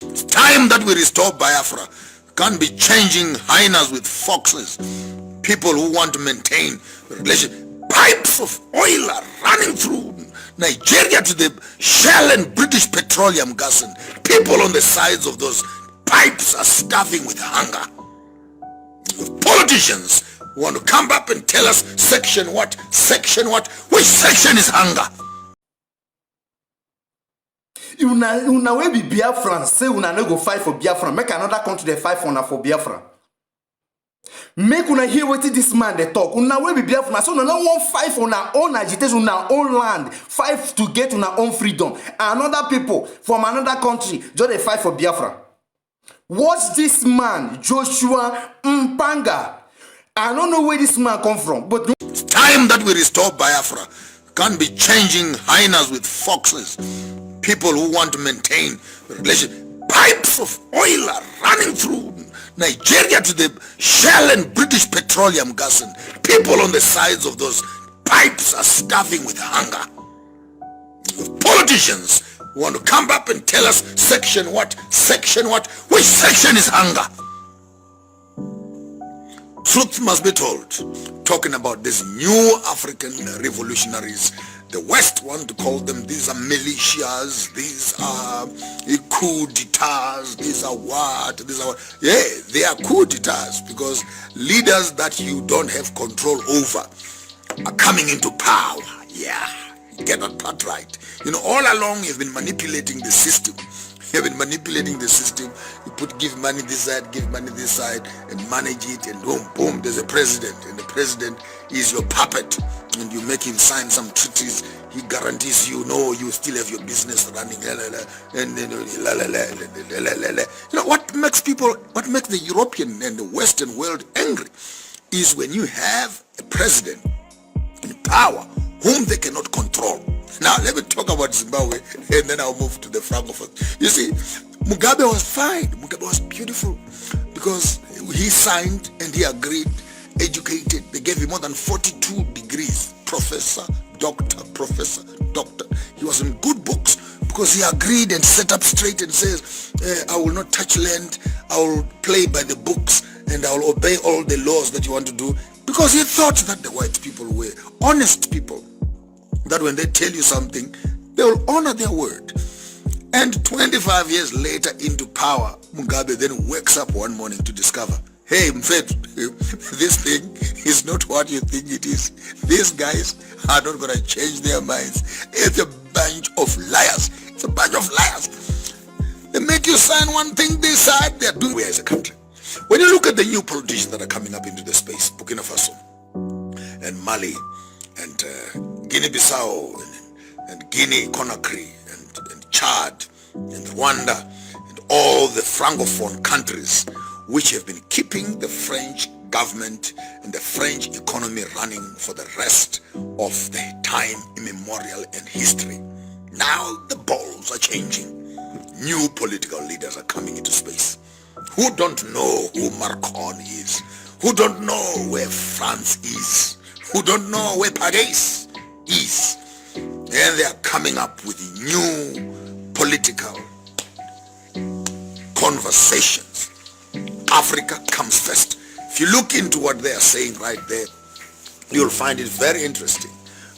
It's time that we restore Biafra. Can't be changing hyenas with foxes. People who want to maintain relation. Pipes of oil are running through Nigeria to the Shell and British Petroleum gas, and people on the sides of those pipes are starving with hunger. If politicians want to come up and tell us section what, which section is hunger? Una will be Biafran, say una no go fight for Biafra. Make another country they fight for Biafra. Make una hear what this man they talk. Una will be Biafra. So una no want fight for our own agitation, our own land, fight to get our own freedom. Another people from another country just they fight for Biafra. Watch this man, Joshua Mpanga. I don't know where this man come from, but it's time that we restore Biafra. Can't be changing hyenas with foxes. People who want to maintain relation. Pipes of oil are running through Nigeria to the Shell and British Petroleum gas, and people on the sides of those pipes are starving with hunger. If politicians want to come up and tell us section what, which section is hunger? Truth must be told. Talking about these new African revolutionaries, the West want to call them, these are militias, these are coup d'etats, these are what. Yeah, they are coup d'etats because leaders that you don't have control over are coming into power. Yeah, you get that part right. You know, all along you've been manipulating the system. You've been manipulating the system. You give money this side, give money this side, and manage it, and boom, boom, there's a president, and the president is your puppet, and you make him sign some treaties. He guarantees you, no, you still have your business running, and you know what makes the European and the Western world angry is when you have a president in power whom they cannot control. Now let me talk about Zimbabwe, and then I'll move to the Francophone. You see, Mugabe was fine. Mugabe was beautiful because he signed and he agreed, educated. They gave him more than 42 degrees, professor, doctor. He was in good books because he agreed and set up straight and says, I will not touch land, I will play by the books, and I will obey all the laws that you want to do, because he thought that the white people were honest people, that when they tell you something, they will honor their word. And 25 years later into power, Mugabe then wakes up one morning to discover, hey, Mfethu, this thing is not what you think it is. These guys are not going to change their minds. It's a bunch of liars. It's a bunch of liars. They make you sign one thing, they decide they're doing as a country. When you look at the new politicians that are coming up into the space, Burkina Faso and Mali and Guinea-Bissau and Guinea-Conakry and Chad and Rwanda and all the Francophone countries which have been keeping the French government and the French economy running for the rest of the time immemorial in history. Now the balls are changing. New political leaders are coming into space who don't know who Macron is, who don't know where France is, who don't know where Paris is, and they are coming up with new political conversations. Africa comes first. If you look into what they are saying right there, you'll find it very interesting,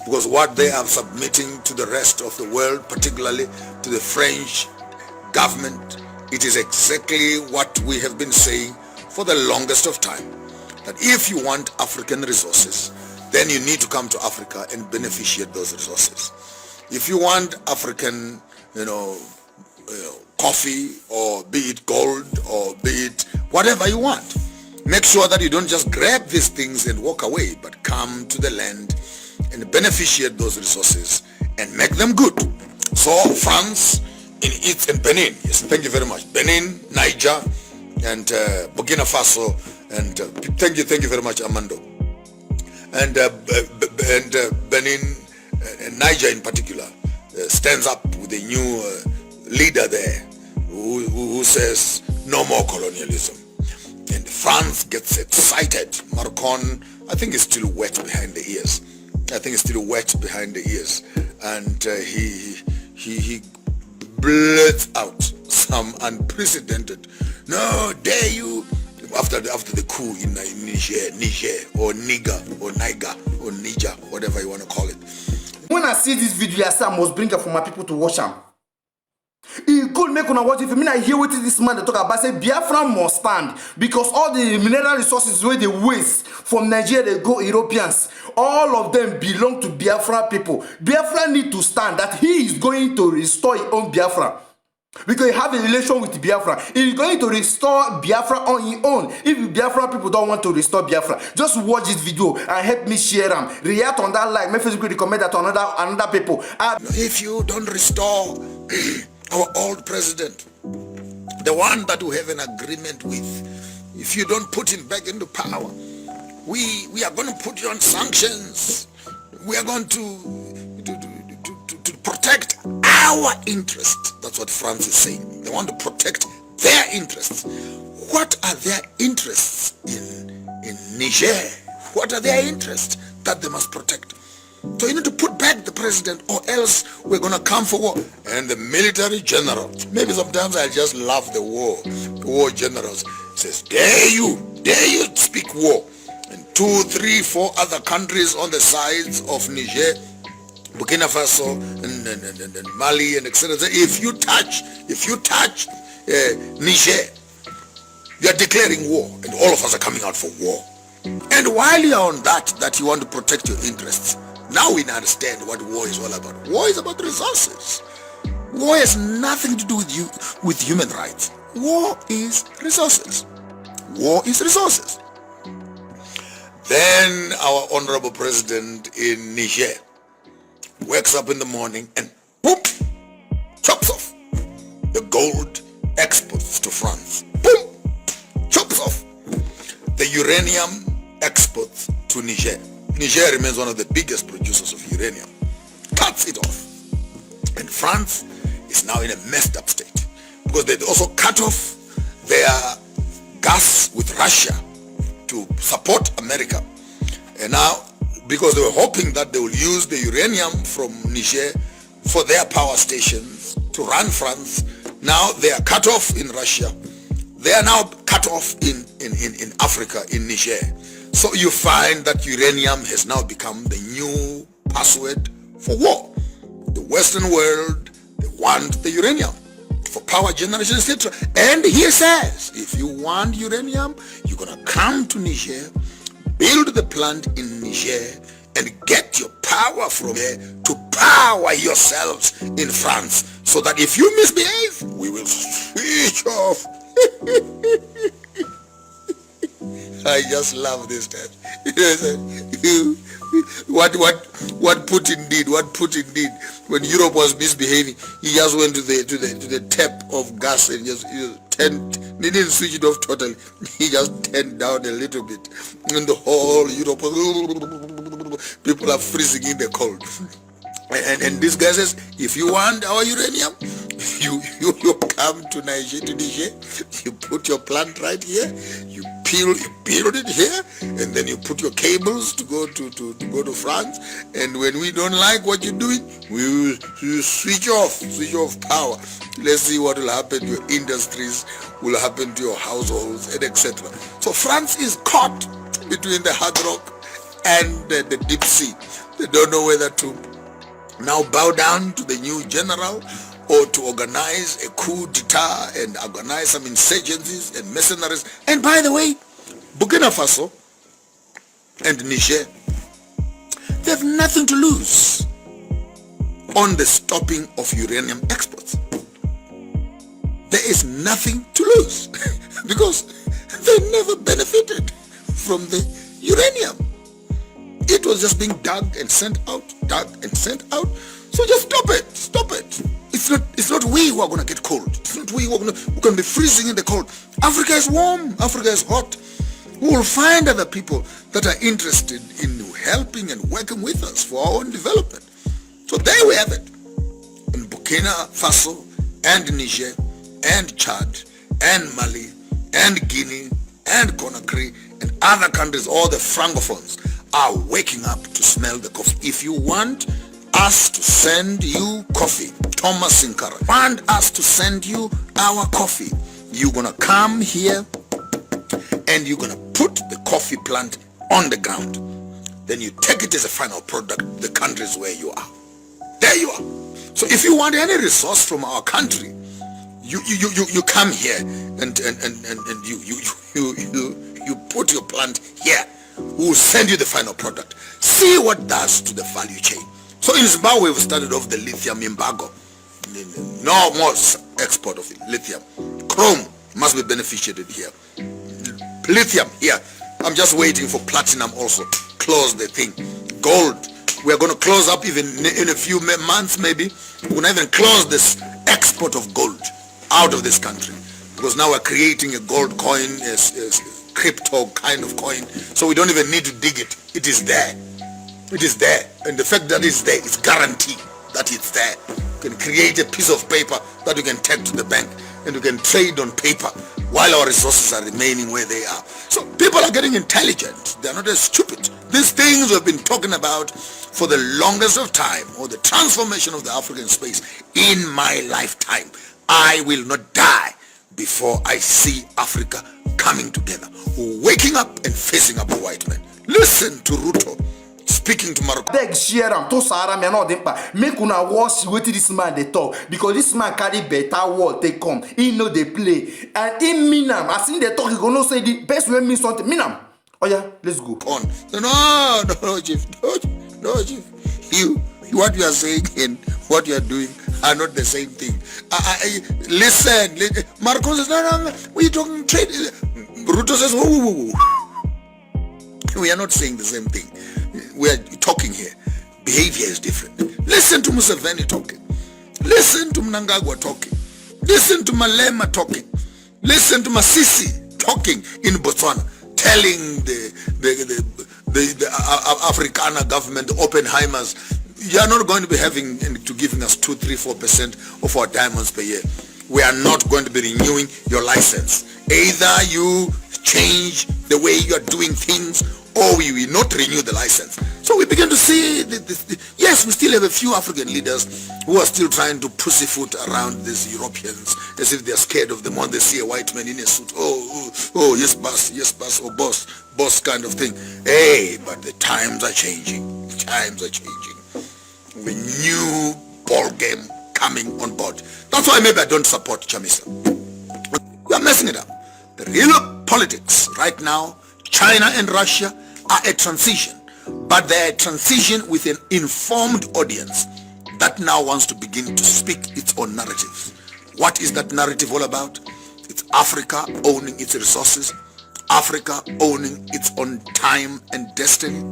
because what they are submitting to the rest of the world, particularly to the French government, it is exactly what we have been saying for the longest of time, that if you want African resources, then you need to come to Africa and beneficiate those resources. If you want African, coffee, or be it gold, or be it whatever you want, make sure that you don't just grab these things and walk away, but come to the land and beneficiate those resources and make them good. So France and Benin, yes, thank you very much. Benin, Niger, and Burkina Faso, and thank you very much, Armando. And Benin and Niger in particular stands up with a new leader there who says no more colonialism. And France gets excited. Macron, I think, is still wet behind the ears. And he blurts out some unprecedented, no, dare you, after the coup in Niger, or Niger, whatever you want to call it. When I see this video, I say I must bring it for my people to watch them. It could make una watch it. If me I hear what this man they talk about, say Biafra must stand because all the mineral resources where they waste from Nigeria they go Europeans, all of them belong to Biafra people. Biafra need to stand that he is going to restore his own Biafra. Because he have a relation with Biafra. He is going to restore Biafra on his own. If Biafra people don't want to restore Biafra, just watch this video and help me share them. React on that like. Make Facebook recommend that to another people. If you don't restore our old president, the one that we have an agreement with, if you don't put him back into power, we are going to put you on sanctions. We are going to protect our interests. That's what France is saying. They want to protect their interests. What are their interests in Niger? What are their interests that they must protect? So you need to put back the president, or else we're going to come for war. And the military general, maybe sometimes I just love the war generals, says, dare you speak war. And 2, 3, 4 other countries on the sides of Niger, Burkina Faso, and Mali, and etc. If you touch Niger, you are declaring war, and all of us are coming out for war. And while you are on that you want to protect your interests, now we understand what war is all about. War is about resources. War has nothing to do with human rights. War is resources. War is resources. Then our honorable president in Niger wakes up in the morning and boom, chops off the gold exports to France. Boom, chops off the uranium exports to Niger. Niger remains one of the biggest producers of uranium. Cuts it off. And France is now in a messed up state because they also cut off their gas with Russia to support America. And now, because they were hoping that they will use the uranium from Niger for their power stations to run France, now they are cut off in Russia. They are now cut off in Africa, in Niger. So you find that uranium has now become the new password for war. The Western world, they want the uranium for power generation, etc. And he says, if you want uranium, you're going to come to Niger, build the plant in Niger, and get your power from there to power yourselves in France, so that if you misbehave, we will switch off. I just love this stuff. What Putin did when Europe was misbehaving, he just went to the tap of gas and just turned. He didn't switch it off totally. He just turned down a little bit, and the whole Europe, people are freezing in the cold. And this guy says, if you want our uranium, you come to Niger, you put your plant right here, you build it here, and then you put your cables to go to France. And when we don't like what you're doing, we will switch off power. Let's see what will happen to your industries, will happen to your households, and etc. So France is caught between the hard rock and the deep sea. They don't know whether to now bow down to the new general or to organize a coup d'etat and organize some insurgencies and mercenaries. And by the way, Burkina Faso and Niger, they have nothing to lose on the stopping of uranium exports. There is nothing to lose because they never benefited from the uranium. It was just being dug and sent out. So just stop it. It's not we who are going to get cold. It's not we who are going to be freezing in the cold. Africa is warm. Africa is hot. We will find other people that are interested in helping and working with us for our own development. So there we have it. In Burkina Faso and Niger and Chad and Mali and Guinea and Conakry and other countries, all the francophones are waking up to smell the coffee. If you want us to send you coffee. Thomas Sinkara, want us to send you our coffee. You're gonna come here and you're gonna put the coffee plant on the ground. Then you take it as a final product, the countries where you are. There you are. So if you want any resource from our country, you come here and you put your plant here. We'll send you the final product. See what does to the value chain. So in Zimbabwe, we've started off the lithium embargo. No more export of lithium. Chrome must be beneficiated here. Lithium here. I'm just waiting for platinum also. Close the thing. Gold. We're going to close up even in a few months maybe. We're going to even close this export of gold out of this country. Because now we're creating a gold coin, a crypto kind of coin. So we don't even need to dig it. It is there. It is there. And the fact that it's there is guaranteed that it's there. You can create a piece of paper that you can take to the bank and you can trade on paper while our resources are remaining where they are. So people are getting intelligent. They're not as stupid. These things we've been talking about for the longest of time, or the transformation of the African space in my lifetime. I will not die before I see Africa coming together, waking up and facing up a white man. Listen to Ruto speaking to Morocco. Beg share am to Sahara me no dempa. Make una watch wetin this man dey talk, because this man carry better word take come. He know dey play and he mean am. As he dey talk, he go know say the best way mean something. Mean am. Oh yeah, let's go. On. No, Chief. No, Chief. What you are saying and what you are doing are not the same thing. Listen. Marco says, no, we talking trade. Ruto says, whoa. We are not saying the same thing. We are talking here. Behavior is different. Listen to Museveni talking. Listen to Mnangagwa talking. Listen to Malema talking. Listen to Masisi talking in Botswana, telling the Afrikaner government, the Oppenheimers, you are not going to be giving us 2, 3, 4% of our diamonds per year. We are not going to be renewing your license. Either you change the way you are doing things, or we will not renew the license. So we begin to see, yes, we still have a few African leaders who are still trying to pussyfoot around these Europeans as if they are scared of them when they see a white man in a suit. Oh, yes, boss, or boss kind of thing. Hey, but the times are changing. The times are changing. A new ball game coming on board. That's why maybe I don't support Chamisa. We are messing it up. The real politics right now, China and Russia are a transition, but they're a transition with an informed audience that now wants to begin to speak its own narratives. What is that narrative all about? It's Africa owning its resources, Africa owning its own time and destiny,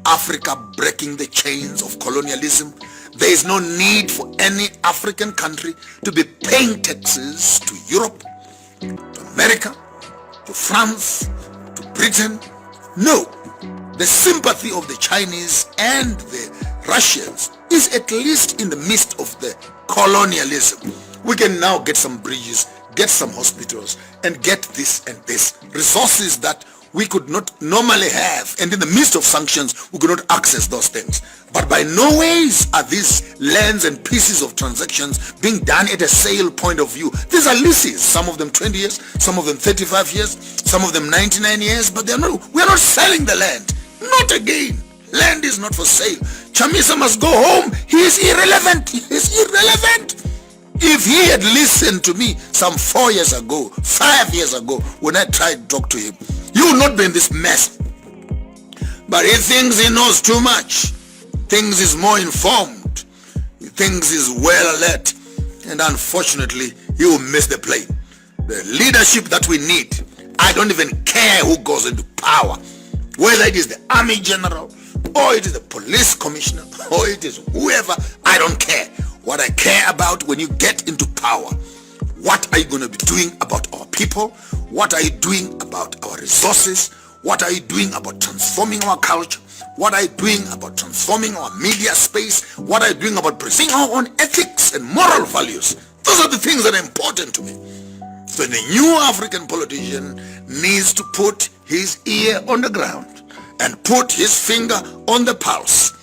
Africa breaking the chains of colonialism. There is no need for any African country to be paying taxes to Europe, to America, to France, to Britain. No. The sympathy of the Chinese and the Russians is at least in the midst of the colonialism. We can now get some bridges, get some hospitals, and get this and this. Resources that we could not normally have, and in the midst of sanctions, we could not access those things. But by no ways are these lands and pieces of transactions being done at a sale point of view. These are leases, some of them 20 years, some of them 35 years, some of them 99 years, but we are not selling the land. Not again. Land is not for sale. Chamisa must go home. He is irrelevant. He is irrelevant. If he had listened to me some 4 years ago, 5 years ago, when I tried to talk to him, you would not be in this mess. But he thinks he knows too much. Thinks he's more informed. He thinks he's well alert. And unfortunately, he will miss the plane. The leadership that we need, I don't even care who goes into power. Whether it is the army general, or it is the police commissioner, or it is whoever, I don't care. What I care about, when you get into power, what are you going to be doing about our people? What are you doing about our resources? What are you doing about transforming our culture? What are you doing about transforming our media space? What are you doing about pursuing our own ethics and moral values? Those are the things that are important to me. So the new African politician needs to put his ear on the ground and put his finger on the pulse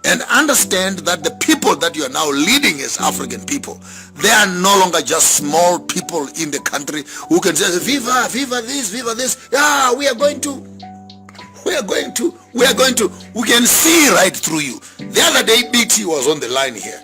and understand that the people that you are now leading as African people, they are no longer just small people in the country who can say, viva, viva this, yeah, we can see right through you. The other day, BT was on the line here.